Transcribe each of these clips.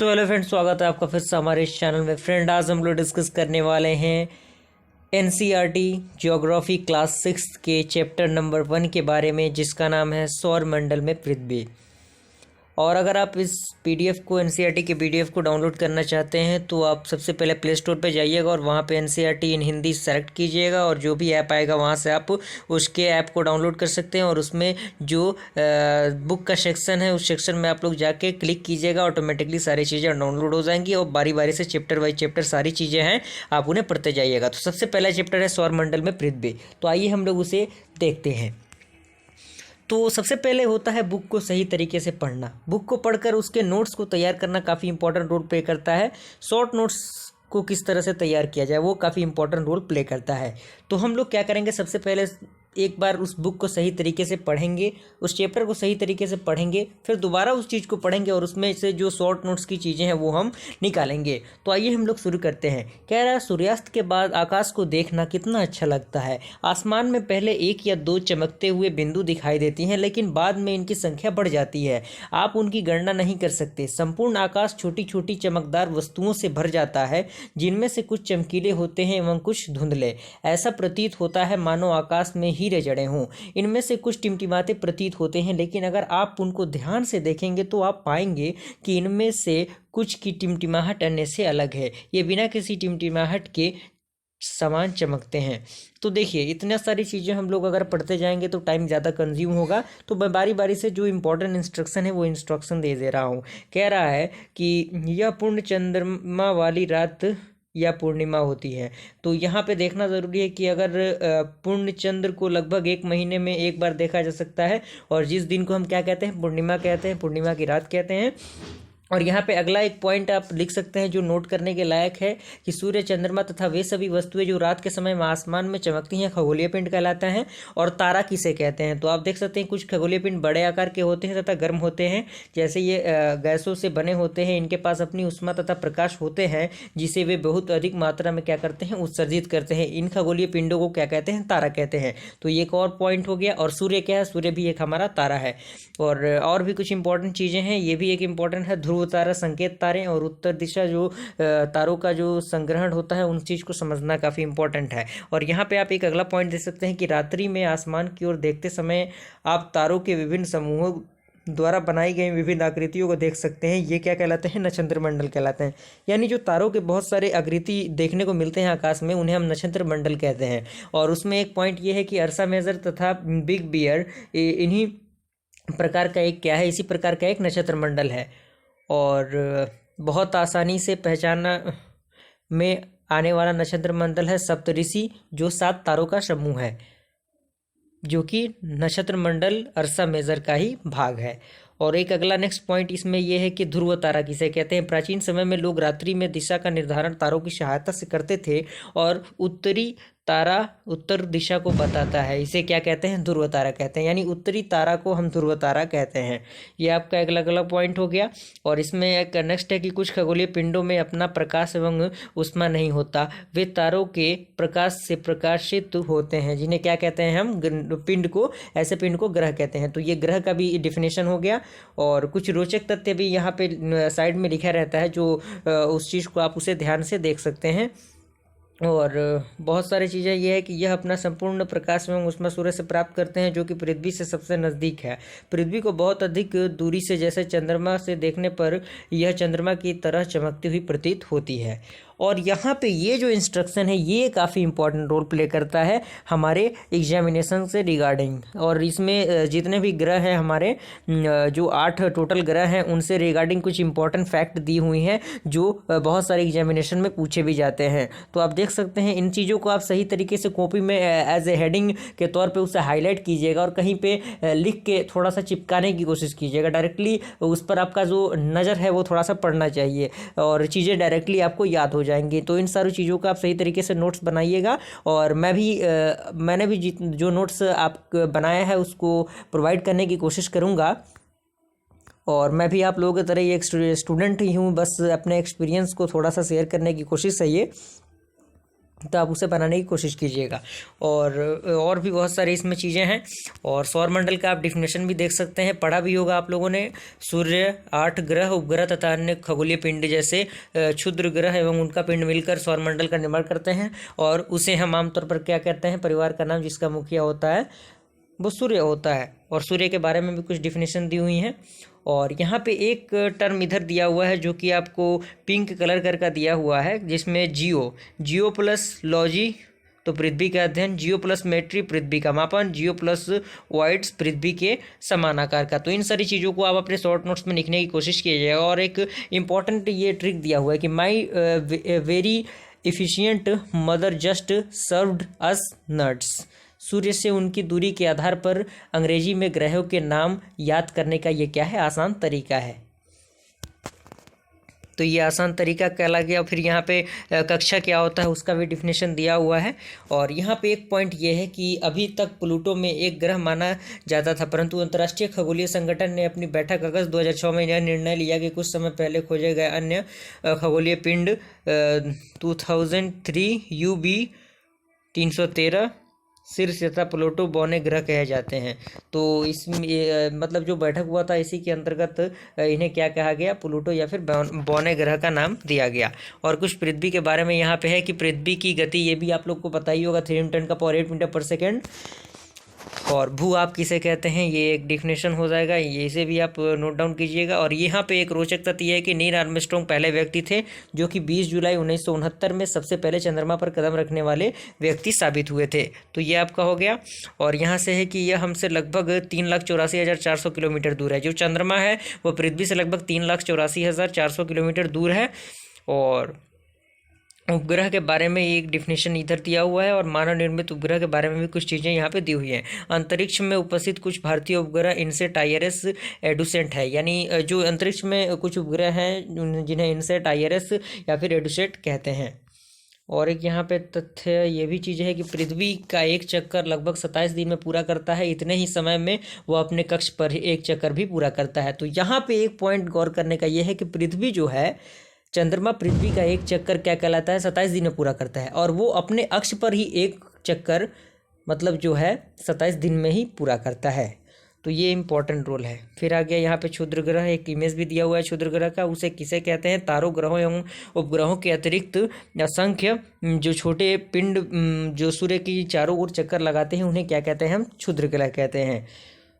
तो hello friend, स्वागत है आपका फिर से हमारे इस चैनल में। फ्रेंड, आज हम लोग डिस्कस करने वाले हैं एनसीईआरटी ज्योग्राफी क्लास 6 के चैप्टर नंबर 1 के बारे में, जिसका नाम है सौर मंडल में पृथ्वी। और अगर आप इस पीडीएफ को एनसीईआरटी के पीडीएफ को डाउनलोड करना चाहते हैं तो आप सबसे पहले प्ले स्टोर पर जाइएगा और वहाँ पे एनसीईआरटी इन हिंदी सेलेक्ट कीजिएगा और जो भी ऐप आएगा वहाँ से आप उसके ऐप को डाउनलोड कर सकते हैं। और उसमें जो बुक का सेक्शन है उस सेक्शन में आप लोग जाके क्लिक कीजिएगा, ऑटोमेटिकली सारी चीज़ें डाउनलोड हो जाएंगी और बारी बारी से चैप्टर बाई चैप्टर सारी चीज़ें हैं आप उन्हें पढ़ते जाइएगा। तो सबसे पहला चैप्टर है सौर मंडल में पृथ्वी। तो आइए हम लोग उसे देखते हैं। तो सबसे पहले होता है बुक को सही तरीके से पढ़ना। बुक को पढ़कर उसके नोट्स को तैयार करना काफ़ी इंपॉर्टेंट रोल प्ले करता है। शॉर्ट नोट्स को किस तरह से तैयार किया जाए वो काफ़ी इंपॉर्टेंट रोल प्ले करता है। तो हम लोग क्या करेंगे, सबसे पहले एक बार उस बुक को सही तरीके से पढ़ेंगे, उस चैप्टर को सही तरीके से पढ़ेंगे, फिर दोबारा उस चीज़ को पढ़ेंगे और उसमें से जो शॉर्ट नोट्स की चीज़ें हैं वो हम निकालेंगे। तो आइए हम लोग शुरू करते हैं। कह रहा है सूर्यास्त के बाद आकाश को देखना कितना अच्छा लगता है। आसमान में पहले एक या दो चमकते हुए बिंदु दिखाई देती हैं, लेकिन बाद में इनकी संख्या बढ़ जाती है। आप उनकी गणना नहीं कर सकते। संपूर्ण आकाश छोटी छोटी चमकदार वस्तुओं से भर जाता है, जिनमें से कुछ चमकीले होते हैं एवं कुछ धुंधले। ऐसा प्रतीत होता है मानो आकाश में हीरे जड़े हों। इनमें से कुछ टिमटिमाते प्रतीत होते हैं, लेकिन अगर आप उनको ध्यान से देखेंगे तो आप पाएंगे कि इनमें से कुछ की टिमटिमाहट अन्य से अलग है। ये बिना किसी टिमटिमाहट के समान चमकते हैं। तो देखिए, इतना सारी चीज़ें हम लोग अगर पढ़ते जाएंगे तो टाइम ज़्यादा कंज्यूम होगा। तो मैं बारी बारी से जो इंपॉर्टेंट इंस्ट्रक्शन है वो इंस्ट्रक्शन दे रहा हूँ। कह रहा है कि यह पूर्ण चंद्रमा वाली रात या पूर्णिमा होती है। तो यहाँ पे देखना ज़रूरी है कि अगर पूर्ण चंद्र को लगभग एक महीने में एक बार देखा जा सकता है, और जिस दिन को हम क्या कहते हैं, पूर्णिमा कहते हैं, पूर्णिमा की रात कहते हैं। और यहाँ पे अगला एक पॉइंट आप लिख सकते हैं जो नोट करने के लायक है कि सूर्य, चंद्रमा तथा वे सभी वस्तुएं जो रात के समय में आसमान में चमकती हैं खगोलीय पिंड कहलाता है। और तारा किसे कहते हैं, तो आप देख सकते हैं कुछ खगोलीय पिंड बड़े आकार के होते हैं तथा गर्म होते हैं। जैसे ये गैसों से बने होते हैं, इनके पास अपनी ऊष्मा तथा प्रकाश होते हैं, जिसे वे बहुत अधिक मात्रा में क्या करते हैं, उत्सर्जित करते हैं। इन खगोलीय पिंडों को क्या कहते हैं, तारा कहते हैं। तो ये एक और पॉइंट हो गया। और सूर्य क्या है, सूर्य भी एक हमारा तारा है। और भी कुछ इंपॉर्टेंट चीज़ें हैं, ये भी एक इंपॉर्टेंट है। ध्रुव तारा, संकेत तारे और उत्तर दिशा जो तारों का जो संग्रहण होता है उन चीज़ को समझना काफ़ी इंपॉर्टेंट है। और यहाँ पे आप एक अगला पॉइंट दे सकते हैं कि रात्रि में आसमान की ओर देखते समय आप तारों के विभिन्न समूहों द्वारा बनाई गई विभिन्न आकृतियों को देख सकते हैं। ये क्या कहलाते हैं, नक्षत्र मंडल कहलाते हैं। यानी जो तारों के बहुत सारे आकृति देखने को मिलते हैं आकाश में, उन्हें हम नक्षत्र मंडल कहते हैं। और उसमें एक पॉइंट ये है कि अर्सा मेजर तथा बिग बियर इन्हीं प्रकार का एक क्या है, इसी प्रकार का एक नक्षत्र मंडल है। और बहुत आसानी से पहचानना में आने वाला नक्षत्र मंडल है सप्तऋषि, जो 7 तारों का समूह है, जो कि नक्षत्र मंडल अर्सा मेजर का ही भाग है। और एक अगला नेक्स्ट पॉइंट इसमें यह है कि ध्रुव तारा किसे कहते हैं। प्राचीन समय में लोग रात्रि में दिशा का निर्धारण तारों की सहायता से करते थे, और उत्तरी तारा उत्तर दिशा को बताता है, इसे क्या कहते हैं, ध्रुव तारा कहते हैं। यानी उत्तरी तारा को हम ध्रुव तारा कहते हैं। ये आपका एक अलग अलग पॉइंट हो गया। और इसमें एक नेक्स्ट है कि कुछ खगोलीय पिंडों में अपना प्रकाश एवं ऊष्मा नहीं होता, वे तारों के प्रकाश से प्रकाशित होते हैं, जिन्हें क्या कहते हैं हम, पिंड को, ऐसे पिंड को ग्रह कहते हैं। तो ये ग्रह का भी डिफिनेशन हो गया। और कुछ रोचक तथ्य भी यहाँ पे साइड में लिखा रहता है, जो उस चीज़ को आप उसे ध्यान से देख सकते हैं। और बहुत सारी चीज़ें यह है कि यह अपना संपूर्ण प्रकाश एवं ऊष्मा सूर्य से प्राप्त करते हैं, जो कि पृथ्वी से सबसे नज़दीक है। पृथ्वी को बहुत अधिक दूरी से, जैसे चंद्रमा से देखने पर यह चंद्रमा की तरह चमकती हुई प्रतीत होती है। और यहाँ पे ये जो इंस्ट्रक्शन है ये काफ़ी इंपॉर्टेंट रोल प्ले करता है हमारे एग्जामिनेशन से रिगार्डिंग। और इसमें जितने भी ग्रह हैं हमारे, जो 8 टोटल ग्रह हैं, उनसे रिगार्डिंग कुछ इंपॉर्टेंट फैक्ट दी हुई हैं, जो बहुत सारे एग्जामिनेशन में पूछे भी जाते हैं। तो आप देख सकते हैं इन चीज़ों को आप सही तरीके से कॉपी में एज ए हेडिंग के तौर पे उसे हाईलाइट कीजिएगा और कहीं पे लिख के थोड़ा सा चिपकाने की कोशिश कीजिएगा। डायरेक्टली उस पर आपका जो नज़र है वो थोड़ा सा पड़ना चाहिए और चीज़ें डायरेक्टली आपको याद हो जाएंगी। तो इन सारी चीज़ों का आप सही तरीके से नोट्स बनाइएगा। और मैंने भी जो नोट्स आप बनाया है उसको प्रोवाइड करने की कोशिश करूँगा। और मैं भी आप लोगों की तरह ही एक स्टूडेंट ही हूँ, बस अपने एक्सपीरियंस को थोड़ा सा शेयर करने की कोशिश है ये। तो आप उसे बनाने की कोशिश कीजिएगा। और भी बहुत सारी इसमें चीज़ें हैं। और सौरमंडल का आप डिफिनेशन भी देख सकते हैं, पढ़ा भी होगा आप लोगों ने। सूर्य, 8 ग्रह, उपग्रह तथा अन्य खगोलीय पिंड जैसे क्षुद्र ग्रह एवं उनका पिंड मिलकर सौरमंडल का निर्माण करते हैं। और उसे हम आमतौर पर क्या कहते हैं, परिवार का नाम जिसका मुखिया होता है वो सूर्य होता है। और सूर्य के बारे में भी कुछ डिफिनेशन दी हुई हैं। और यहाँ पे एक टर्म इधर दिया हुआ है जो कि आपको पिंक कलर का दिया हुआ है, जिसमें जियो प्लस लॉजी तो पृथ्वी का अध्ययन, जियो प्लस मेट्री पृथ्वी का मापन, जियो प्लस वाइड्स पृथ्वी के समान आकार का। तो इन सारी चीज़ों को आप अपने शॉर्ट नोट्स में लिखने की कोशिश कीजिएगा। और एक इम्पॉर्टेंट ये ट्रिक दिया हुआ है कि my very efficient mother just served us nuts. सूर्य से उनकी दूरी के आधार पर अंग्रेजी में ग्रहों के नाम याद करने का ये क्या है, आसान तरीका है। तो ये आसान तरीका कहला गया। फिर यहाँ पे कक्षा क्या होता है उसका भी डिफिनेशन दिया हुआ है। और यहाँ पे एक पॉइंट ये है कि अभी तक प्लूटो में एक ग्रह माना जाता था, परंतु अंतर्राष्ट्रीय खगोलीय संगठन ने अपनी बैठक अगस्त 2006 में यह निर्णय लिया कि कुछ समय पहले खोजे गए अन्य खगोलीय पिंड 2003 UB 313 शीर्ष तथा प्लूटो बौने ग्रह कहे जाते हैं। तो इसमें मतलब जो बैठक हुआ था इसी के अंतर्गत इन्हें क्या कहा गया, प्लूटो या फिर बौने ग्रह का नाम दिया गया। और कुछ पृथ्वी के बारे में यहाँ पे है कि पृथ्वी की गति ये भी आप लोग को पता ही होगा, 3×10⁸ मीटर पर सेकेंड। और भू आप किसे कहते हैं ये एक डिफिनेशन हो जाएगा, ये इसे भी आप नोट डाउन कीजिएगा। और यहाँ पे एक रोचक तथ्य है कि नील आर्मस्ट्रॉन्ग पहले व्यक्ति थे जो कि 20 जुलाई 1969 में सबसे पहले चंद्रमा पर कदम रखने वाले व्यक्ति साबित हुए थे। तो ये आपका हो गया। और यहाँ से है कि यह हमसे लगभग 3,84,400 किलोमीटर दूर है। जो चंद्रमा है वो पृथ्वी से लगभग 3,84,400 किलोमीटर दूर है। और उपग्रह के बारे में एक डिफिनेशन इधर दिया हुआ है। और मानव निर्मित उपग्रह के बारे में भी कुछ चीज़ें यहाँ पे दी हुई हैं। अंतरिक्ष में उपस्थित कुछ भारतीय उपग्रह इनसेट IRS एडुसेट है, यानी जो अंतरिक्ष में कुछ उपग्रह हैं जिन्हें इनसेट IRS या फिर एडुसेट कहते हैं। और एक यहाँ पे तथ्य ये भी चीज़ है कि पृथ्वी का एक चक्कर लगभग 27 दिन में पूरा करता है। इतने ही समय में वो अपने कक्ष पर एक चक्कर भी पूरा करता है। तो यहाँ पे एक पॉइंट गौर करने का ये है कि पृथ्वी जो है, चंद्रमा पृथ्वी का एक चक्कर क्या कहलाता है, 27 दिन में पूरा करता है। और वो अपने अक्ष पर ही एक चक्कर मतलब जो है 27 दिन में ही पूरा करता है। तो ये इंपॉर्टेंट रोल है। फिर आ गया यहाँ पे क्षुद्र ग्रह, एक इमेज भी दिया हुआ है क्षुद्र ग्रह का। उसे किसे कहते हैं, तारों, ग्रहों एवं उपग्रहों के अतिरिक्त असंख्य जो छोटे पिंड जो सूर्य की चारों ओर चक्कर लगाते हैं उन्हें क्या कहते हैं, हम क्षुद्र ग्रह कहते हैं।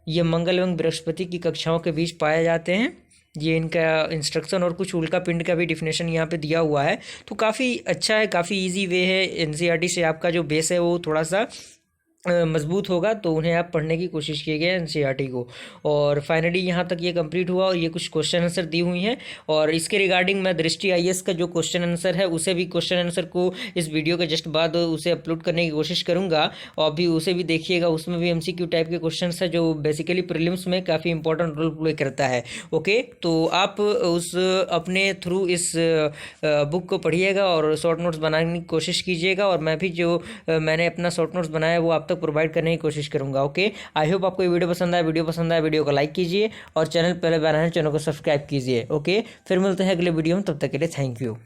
ये मंगल एवं बृहस्पति की कक्षाओं के बीच पाए जाते हैं। ये इनका इंस्ट्रक्शन और कुछ उल्का पिंड का भी डिफिनेशन यहाँ पे दिया हुआ है। तो काफ़ी अच्छा है, काफ़ी इजी वे है। NCERT से आपका जो बेस है वो थोड़ा सा मजबूत होगा, तो उन्हें आप पढ़ने की कोशिश कीजिए NCERT को। और फाइनली यहाँ तक ये कंप्लीट हुआ। और ये कुछ क्वेश्चन आंसर दी हुई हैं। और इसके रिगार्डिंग मैं दृष्टि IAS का जो क्वेश्चन आंसर है उसे भी क्वेश्चन आंसर को इस वीडियो के जस्ट बाद उसे अपलोड करने की कोशिश करूँगा। और भी उसे भी देखिएगा, उसमें भी MCQ टाइप के क्वेश्चन है जो बेसिकली प्रीलिम्स में काफ़ी इंपॉर्टेंट रोल प्ले करता है। ओके, तो आप उस अपने थ्रू इस बुक को पढ़िएगा और शॉर्ट नोट्स बनाने की कोशिश कीजिएगा। और मैं भी जो मैंने अपना शॉर्ट नोट्स बनाया वो आप प्रोवाइड करने की कोशिश करूंगा। ओके, आई होप आपको ये वीडियो पसंद आया। वीडियो को लाइक कीजिए और चैनल पहले बनाए चैनल को सब्सक्राइब कीजिए। ओके, फिर मिलते हैं अगले वीडियो में, तब तक के लिए थैंक यू।